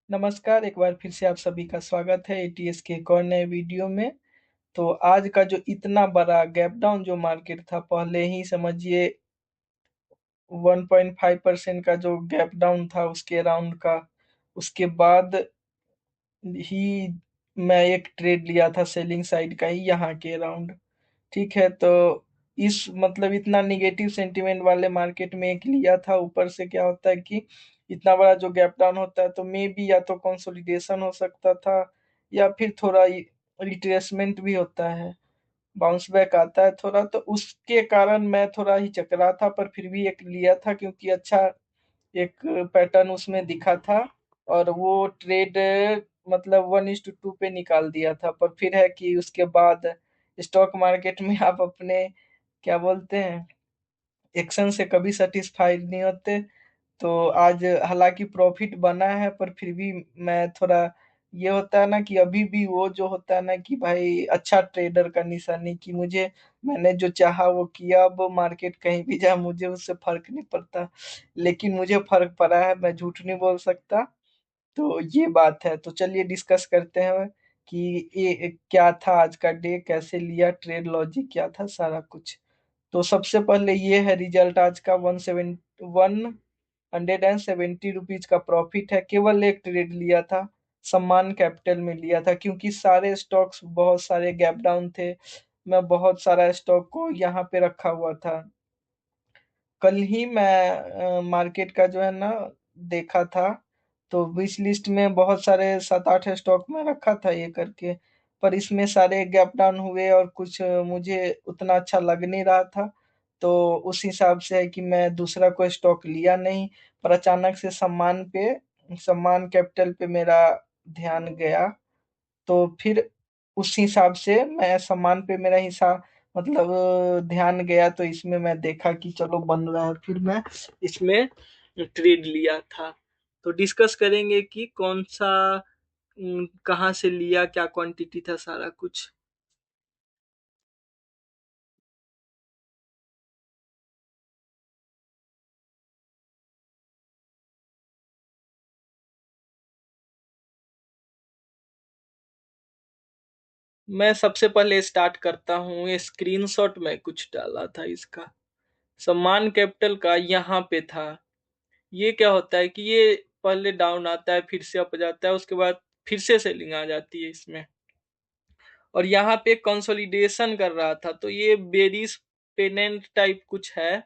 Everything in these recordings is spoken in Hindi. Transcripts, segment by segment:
नमस्कार, एक बार फिर से आप सभी का स्वागत है एटीएस के एक और नए वीडियो में। तो आज का जो इतना बड़ा गैप डाउन जो मार्केट था, पहले ही समझिए 1.5% का जो गैप डाउन था उसके अराउंड का। उसके बाद ही मैं एक ट्रेड लिया था सेलिंग साइड का ही यहाँ के अराउंड। ठीक है, तो इस मतलब इतना निगेटिव सेंटीमेंट वाले मार्केट में एक लिया था। ऊपर से क्या होता है कि इतना बड़ा जो गैप डाउन होता है तो मे बी या तो कंसोलिडेशन हो सकता था या फिर थोड़ा रिट्रेसमेंट भी होता है, बाउंस बैक आता है थोड़ा। तो उसके कारण मैं थोड़ा ही चकरा था, पर फिर भी एक लिया था क्योंकि अच्छा एक पैटर्न उसमें दिखा था। और वो ट्रेड मतलब 1:2 पे निकाल दिया था। पर फिर है कि उसके बाद स्टॉक मार्केट में आप अपने क्या बोलते हैं एक्शन से कभी सेटिस्फाइड नहीं होते। तो आज हालांकि प्रॉफिट बना है, पर फिर भी मैं थोड़ा ये होता है ना कि अभी भी वो जो होता है ना कि भाई अच्छा ट्रेडर का निशानी कि मुझे मैंने जो चाहा वो किया। अब मार्केट कहीं भी जाए मुझे उससे फर्क नहीं पड़ता, लेकिन मुझे फर्क पड़ा है, मैं झूठ नहीं बोल सकता। तो ये बात है। तो चलिए डिस्कस करते हैं कि ये क्या था आज का डे, कैसे लिया, ट्रेड लॉजिक क्या था, सारा कुछ। तो सबसे पहले ये है रिजल्ट आज का। 170 रुपीज का प्रॉफिट है। केवल एक ट्रेड लिया था, सम्मान कैपिटल में लिया था, क्योंकि सारे स्टॉक्स बहुत सारे गैप डाउन थे। मैं बहुत सारा स्टॉक को यहाँ पे रखा हुआ था। कल ही मैं मार्केट का जो है ना देखा था। तो विश लिस्ट में बहुत सारे 7-8 स्टॉक में रखा था ये करके। पर इसमें सारे गैप डाउन हुए और कुछ मुझे उतना अच्छा लग नहीं रहा था। तो उस हिसाब से है कि मैं दूसरा कोई स्टॉक लिया नहीं। पर अचानक से सम्मान कैपिटल पे मेरा ध्यान गया। तो फिर उस हिसाब से मैं सामान पे मेरा हिसाब मतलब ध्यान गया। तो इसमें मैं देखा कि चलो बन रहा है, फिर मैं इसमें ट्रेड लिया था। तो डिस्कस करेंगे कि कौन सा कहाँ से लिया, क्या क्वांटिटी था, सारा कुछ। मैं सबसे पहले स्टार्ट करता हूँ, ये स्क्रीनशॉट में कुछ डाला था इसका। सम्मान कैपिटल का यहाँ पे था। ये क्या होता है कि ये पहले डाउन आता है, फिर से अप जाता है, उसके बाद फिर से सेलिंग आ जाती है इसमें। और यहाँ पे कंसोलिडेशन कर रहा था, तो ये बेरिश पेनेंट टाइप कुछ है।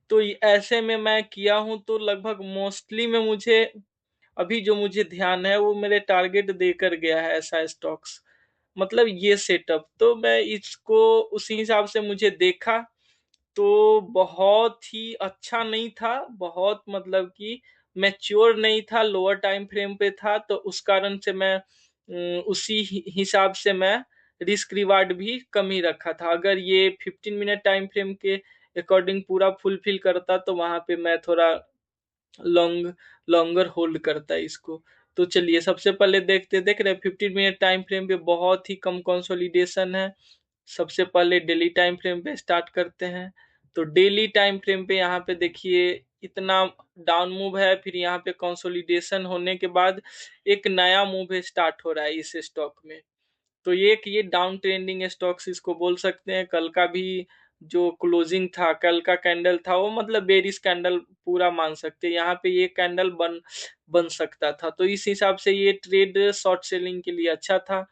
तो ऐसे में मैं किया हूं, तो लगभग मोस्टली में मुझे अभी जो मुझे ध्यान है वो मेरे टारगेट देकर गया है ऐसा स्टॉक्स। मतलब ये सेटअप तो मैं इसको उसी हिसाब से मुझे देखा। तो बहुत ही अच्छा नहीं था, बहुत मतलब कि मैच्योर नहीं था, लोअर टाइम फ्रेम पे था। तो उस कारण से मैं उसी हिसाब से मैं रिस्क रिवार्ड भी कम ही रखा था। अगर ये 15 मिनट टाइम फ्रेम के अकॉर्डिंग पूरा फुलफिल करता तो वहां पे मैं थोड़ा लॉन्गर होल्ड करता है इसको। तो चलिए सबसे पहले देख रहे हैं 15 मिनट टाइम फ्रेम पे बहुत ही कम कंसोलिडेशन है। सबसे पहले डेली टाइम फ्रेम पे स्टार्ट करते हैं। तो डेली टाइम फ्रेम पे यहाँ पे देखिए इतना डाउन मूव है, फिर यहाँ पे कंसोलिडेशन होने के बाद एक नया मूव स्टार्ट हो रहा है इस स्टॉक में। तो ये डाउन ट्रेंडिंग स्टॉक्स इसको बोल सकते हैं। कल का भी जो क्लोजिंग था, कल का कैंडल था, वो मतलब बेरिश कैंडल पूरा मान सकते हैं। यहाँ पे ये कैंडल बन बन सकता था, तो इस हिसाब से ये ट्रेड शॉर्ट सेलिंग के लिए अच्छा था।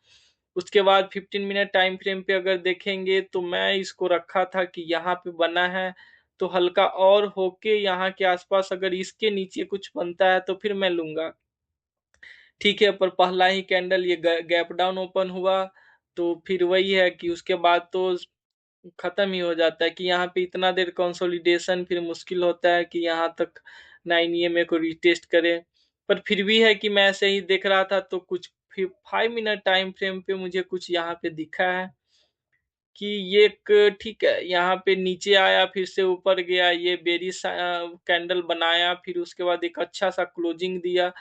उसके बाद 15 मिनट टाइम फ्रेम पे अगर देखेंगे तो मैं इसको रखा था कि यहाँ पे बना है, तो हल्का और होके यहाँ के आसपास अगर इसके नीचे कुछ बनता है तो फिर मैं लूंगा। ठीक है, पर पहला ही कैंडल ये गैप डाउन ओपन हुआ। तो फिर वही है कि उसके बाद तो खत्म ही हो जाता है कि यहाँ पे इतना देर कंसोलिडेशन, फिर मुश्किल होता है कि यहाँ तक 9 EMA को रिटेस्ट करे। पर फिर भी है कि मैं ऐसे ही देख रहा था, तो कुछ 5 मिनट टाइम फ्रेम पे मुझे कुछ यहाँ पे दिखा है कि ये एक ठीक है, यहाँ पे नीचे आया, फिर से ऊपर गया, ये बेरिश कैंडल बनाया, फिर उसके बाद एक अच्छा सा क्लोजिंग दिया।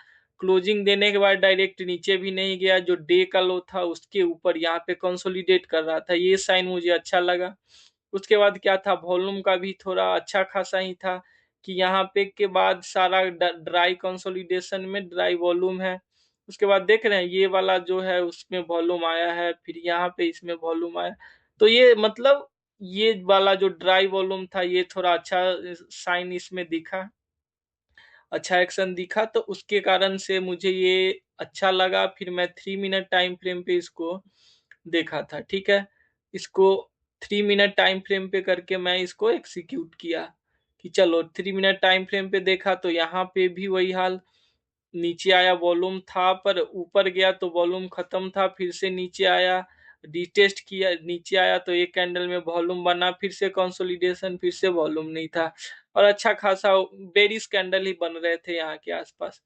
क्लोजिंग देने के बाद डायरेक्ट नीचे भी नहीं गया, जो डे का लो था उसके ऊपर यहाँ पे कंसोलिडेट कर रहा था, ये साइन मुझे अच्छा लगा। उसके बाद क्या था, वॉल्यूम का भी थोड़ा अच्छा खासा ही था कि यहाँ पे के बाद सारा ड्राई कंसोलिडेशन में ड्राई वॉल्यूम है। उसके बाद देख रहे हैं ये वाला जो है उसमें वॉल्यूम आया है, फिर यहाँ पे इसमें वॉल्यूम आया। तो ये मतलब ये वाला जो ड्राई वॉल्यूम था ये थोड़ा अच्छा साइन इसमें दिखा, अच्छा एक्शन दिखा, तो उसके कारण से मुझे ये अच्छा लगा। फिर मैं 3 मिनट टाइम फ्रेम पे इसको देखा था, ठीक है। इसको 3 मिनट टाइम फ्रेम पे करके मैं इसको एग्जीक्यूट किया कि चलो 3 मिनट टाइम फ्रेम पे देखा तो यहाँ पे भी वही हाल, नीचे आया वॉल्यूम था पर ऊपर गया तो वॉल्यूम खत्म था, फिर से नीचे आया, रीटेस्ट किया, नीचे आया तो एक कैंडल में वॉल्यूम बना, फिर से कंसोलिडेशन, फिर से वॉल्यूम नहीं था, और अच्छा खासा बेरिश कैंडल ही बन रहे थे यहाँ के आसपास।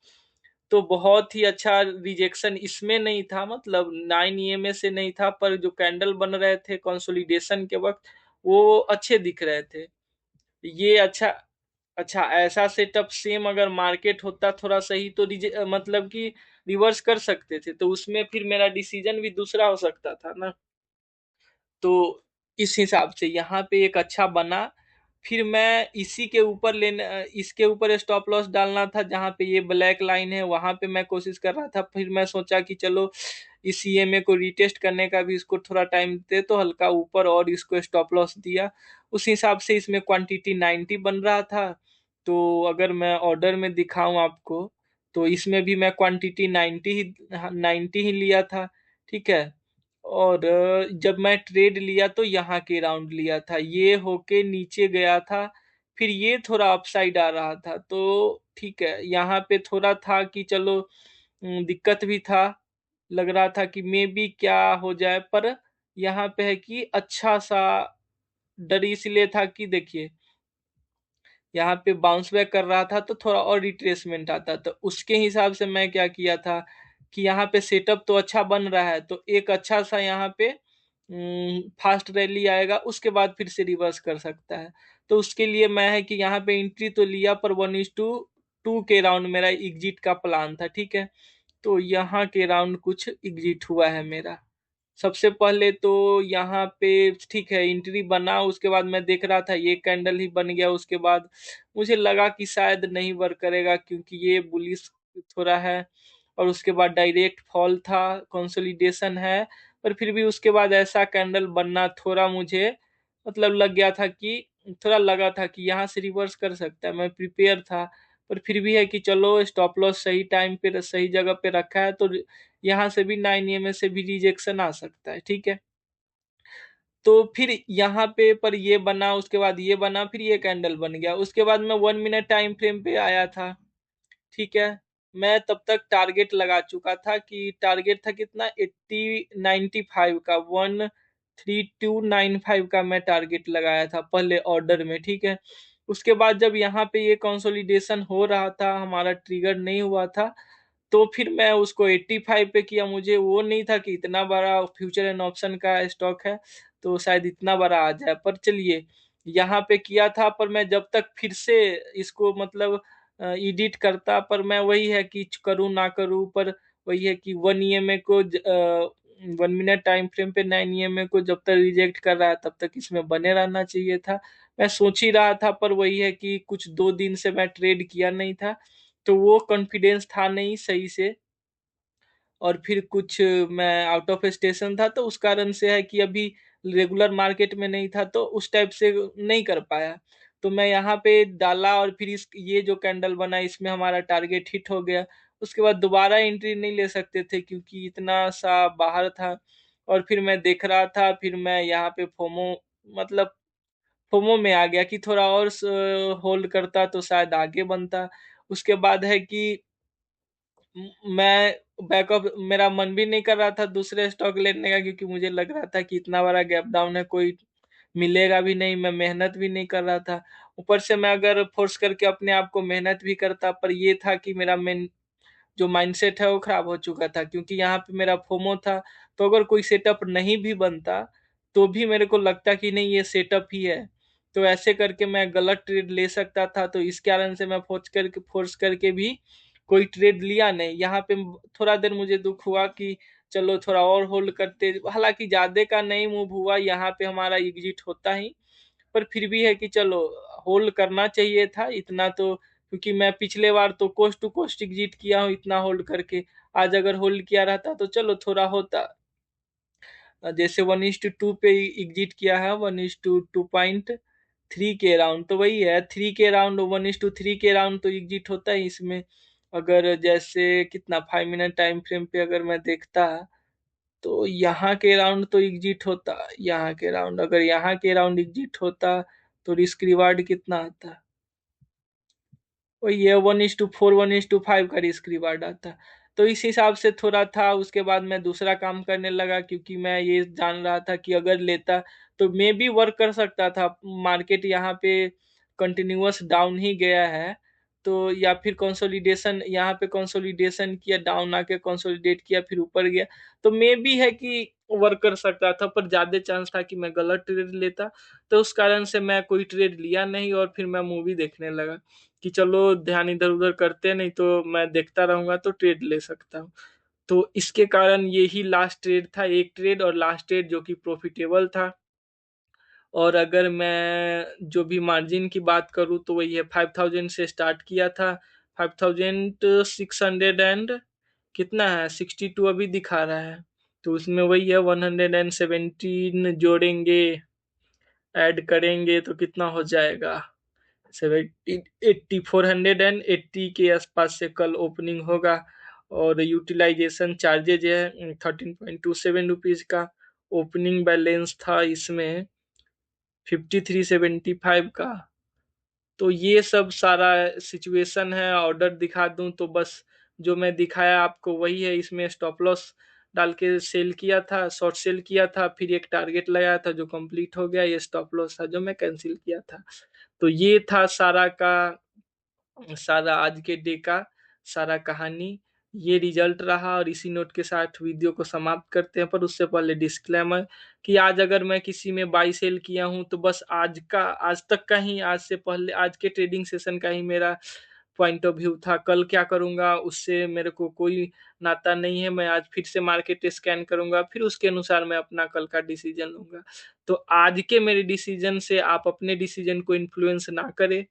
तो बहुत ही अच्छा रिजेक्शन इसमें नहीं था, मतलब 9 EMA से नहीं था, पर जो कैंडल बन रहे थे कंसोलिडेशन के वक्त वो अच्छे दिख रहे थे। ये अच्छा, अच्छा ऐसा सेटअप सेम अगर मार्केट होता थोड़ा सही तो मतलब कि रिवर्स कर सकते थे, तो उसमें फिर मेरा डिसीजन भी दूसरा हो सकता था ना। तो इस हिसाब से यहाँ पे एक अच्छा बना। फिर मैं इसी के ऊपर इसके ऊपर स्टॉप लॉस डालना था, जहाँ पे ये ब्लैक लाइन है वहां पे मैं कोशिश कर रहा था। फिर मैं सोचा कि चलो इस EMA को रीटेस्ट करने का भी इसको थोड़ा टाइम दे, तो हल्का ऊपर और इसको स्टॉप लॉस दिया। उस हिसाब से इसमें क्वांटिटी 90 बन रहा था। तो अगर मैं ऑर्डर में दिखाऊं आपको, तो इसमें भी मैं क्वांटिटी 90 ही लिया था, ठीक है। और जब मैं ट्रेड लिया तो यहाँ के राउंड लिया था, ये होके नीचे गया था, फिर ये थोड़ा अपसाइड आ रहा था, तो ठीक है यहाँ पे थोड़ा था कि चलो दिक्कत भी था, लग रहा था कि मे बी क्या हो जाए, पर यहाँ पे है कि अच्छा सा डर इसलिए था कि देखिए यहाँ पे बाउंस बैक कर रहा था तो थोड़ा और रिट्रेसमेंट आता, तो उसके हिसाब से मैं क्या किया था कि यहाँ पे सेटअप तो अच्छा बन रहा है, तो एक अच्छा सा यहाँ पे फास्ट रैली आएगा, उसके बाद फिर से रिवर्स कर सकता है। तो उसके लिए मैं है कि यहाँ पे एंट्री तो लिया, पर 1:2 के राउंड मेरा एग्जिट का प्लान था, ठीक है। तो यहाँ के राउंड कुछ एग्जिट हुआ है मेरा। सबसे पहले तो यहाँ पे ठीक है एंट्री बना, उसके बाद मैं देख रहा था ये कैंडल ही बन गया, उसके बाद मुझे लगा कि शायद नहीं वर्क करेगा क्योंकि ये बुलिश थोड़ा है, और उसके बाद डायरेक्ट फॉल था, कंसोलिडेशन है, पर फिर भी उसके बाद ऐसा कैंडल बनना थोड़ा मुझे मतलब लग गया था कि थोड़ा लगा था कि यहाँ से रिवर्स कर सकता है, मैं प्रिपेयर था। पर फिर भी है कि चलो स्टॉप लॉस सही टाइम पे सही जगह पे रखा है, तो यहाँ से भी 9 EMA से भी रिजेक्शन आ सकता है, ठीक है। तो फिर यहाँ पे पर ये बना, उसके बाद ये बना, फिर ये कैंडल बन गया, उसके बाद मैं 1 मिनट टाइम फ्रेम पे आया था, ठीक है। मैं तब तक टारगेट लगा चुका था कि टारगेट था कितना 8095 का, 13295 का मैं टारगेट लगाया था पहले ऑर्डर में, ठीक है। उसके बाद जब यहाँ पे ये कंसोलिडेशन हो रहा था, हमारा ट्रिगर नहीं हुआ था, तो फिर मैं उसको 85 पे किया। मुझे वो नहीं था कि इतना बड़ा फ्यूचर एंड ऑप्शन का स्टॉक है तो शायद इतना बड़ा आ जाए, पर चलिए यहाँ पे किया था। पर मैं जब तक फिर से इसको मतलब एडिट करता, पर मैं वही है कि करूँ ना करूँ, पर वही है कि 1 EMA को 1 मिनट टाइम फ्रेम पे 9 EMA को जब तक रिजेक्ट कर रहा है तब तक इसमें बने रहना चाहिए था। मैं सोच ही रहा था, पर वही है कि कुछ 2 दिन से मैं ट्रेड किया नहीं था, तो वो कॉन्फिडेंस था नहीं सही से, और फिर कुछ मैं आउट ऑफ स्टेशन था, तो उस कारण से है कि अभी रेगुलर मार्केट में नहीं था, तो उस टाइप से नहीं कर पाया। तो मैं यहाँ पे डाला और फिर इस ये जो कैंडल बना इसमें हमारा टारगेट हिट हो गया। उसके बाद दोबारा एंट्री नहीं ले सकते थे क्योंकि इतना सा बाहर था, और फिर मैं देख रहा था, फिर मैं यहाँ पे फोमो मतलब फोमो में आ गया कि थोड़ा और होल्ड करता तो शायद आगे बनता। उसके बाद है कि मैं बैकअप मेरा मन भी नहीं कर रहा था दूसरे स्टॉक लेने का, क्योंकि मुझे लग रहा था कि इतना बड़ा गैप डाउन है, कोई मिलेगा भी नहीं, मैं मेहनत भी नहीं कर रहा था। ऊपर से मैं अगर फोर्स करके अपने आप को मेहनत भी करता, पर ये था कि मेरा मेन जो माइंडसेट है वो खराब हो चुका था, क्योंकि यहाँ पे मेरा फोमो था। तो अगर कोई सेटअप नहीं भी बनता तो भी मेरे को लगता कि नहीं ये सेटअप ही है, तो ऐसे करके मैं गलत ट्रेड ले सकता था। तो इस कारण से मैं फोर्स करके भी कोई ट्रेड लिया नहीं। यहाँ पे थोड़ा देर मुझे दुख हुआ कि चलो थोड़ा और होल्ड करते, हालांकि ज्यादा का नहीं मूव हुआ, यहाँ पे हमारा एग्जिट होता ही, पर फिर भी है कि चलो होल्ड करना चाहिए था इतना तो, क्योंकि मैं पिछले बार तो कोस्ट टू कोस्ट एग्जिट किया हूँ इतना होल्ड करके। आज अगर होल्ड किया रहता तो चलो थोड़ा होता। जैसे 1:2 पे एग्जिट किया है, 1:2.3 के राउंड, तो वही है 3 के राउंड, 1:3 के राउंड तो एग्जिट होता है इसमें। अगर जैसे कितना 5 मिनट टाइम फ्रेम पे अगर मैं देखता, तो यहाँ के राउंड तो एग्जिट होता, यहाँ के राउंड, अगर यहाँ के राउंड एग्जिट होता तो रिस्क रिवार्ड कितना आता, वही है 1:4 1:5 का रिस्क रिवार्ड आता। तो इस हिसाब से थोड़ा था, उसके बाद मैं दूसरा काम करने लगा, क्योंकि मैं ये जान रहा था कि अगर लेता तो मे भी वर्क कर सकता था। मार्केट यहाँ पे कंटिन्यूअस डाउन ही गया है, तो या फिर कंसोलिडेशन, यहाँ पे कंसोलिडेशन किया, डाउन आके कंसोलिडेट किया, फिर ऊपर गया, तो मे भी है कि वर्क कर सकता था, पर ज्यादा चांस था कि मैं गलत ट्रेड लेता। तो उस कारण से मैं कोई ट्रेड लिया नहीं, और फिर मैं मूवी देखने लगा कि चलो ध्यान इधर उधर करते, नहीं तो मैं देखता रहूंगा तो ट्रेड ले सकता हूँ। तो इसके कारण ये ही लास्ट ट्रेड था, एक ट्रेड और लास्ट ट्रेड जो कि प्रॉफिटेबल था। और अगर मैं जो भी मार्जिन की बात करूँ तो वही है 5,000 से स्टार्ट किया था। 5,600 एंड कितना है, 62 अभी दिखा रहा है, तो उसमें वही है 117 जोड़ेंगे, ऐड करेंगे तो कितना हो जाएगा, 480 के आसपास से कल ओपनिंग होगा। और यूटिलाइजेशन चार्जेज है 13.27 रुपीज का। ओपनिंग बैलेंस था इसमें 5375 का। तो ये सब सारा सिचुएशन है। ऑर्डर दिखा दूं तो बस जो मैं दिखाया आपको वही है। इसमें स्टॉप लॉस डाल के सेल किया था, शॉर्ट सेल किया था, फिर एक टारगेट लगाया था जो कंप्लीट हो गया, ये स्टॉप लॉस था जो मैं कैंसिल किया था। तो ये था सारा का सारा आज के डे का सारा कहानी, ये रिजल्ट रहा। और इसी नोट के साथ वीडियो को समाप्त करते हैं, पर उससे पहले डिस्क्लेमर कि आज अगर मैं किसी में बाई सेल किया हूं तो बस आज तक का ही, आज से पहले आज के ट्रेडिंग सेशन का ही मेरा पॉइंट ऑफ व्यू था। कल क्या करूंगा उससे मेरे को कोई नाता नहीं है। मैं आज फिर से मार्केट स्कैन करूंगा, फिर उसके अनुसार मैं अपना कल का डिसीजन लूंगा। तो आज के मेरे डिसीजन से आप अपने डिसीजन को इन्फ्लुएंस ना करें।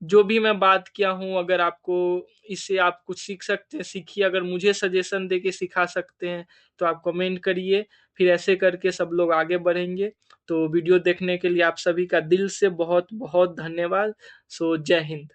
जो भी मैं बात किया हूं, अगर आपको इससे आप कुछ सीख सकते हैं सीखिए, अगर मुझे सजेशन दे के सिखा सकते हैं तो आप कमेंट करिए, फिर ऐसे करके सब लोग आगे बढ़ेंगे। तो वीडियो देखने के लिए आप सभी का दिल से बहुत बहुत धन्यवाद। सो जय हिंद।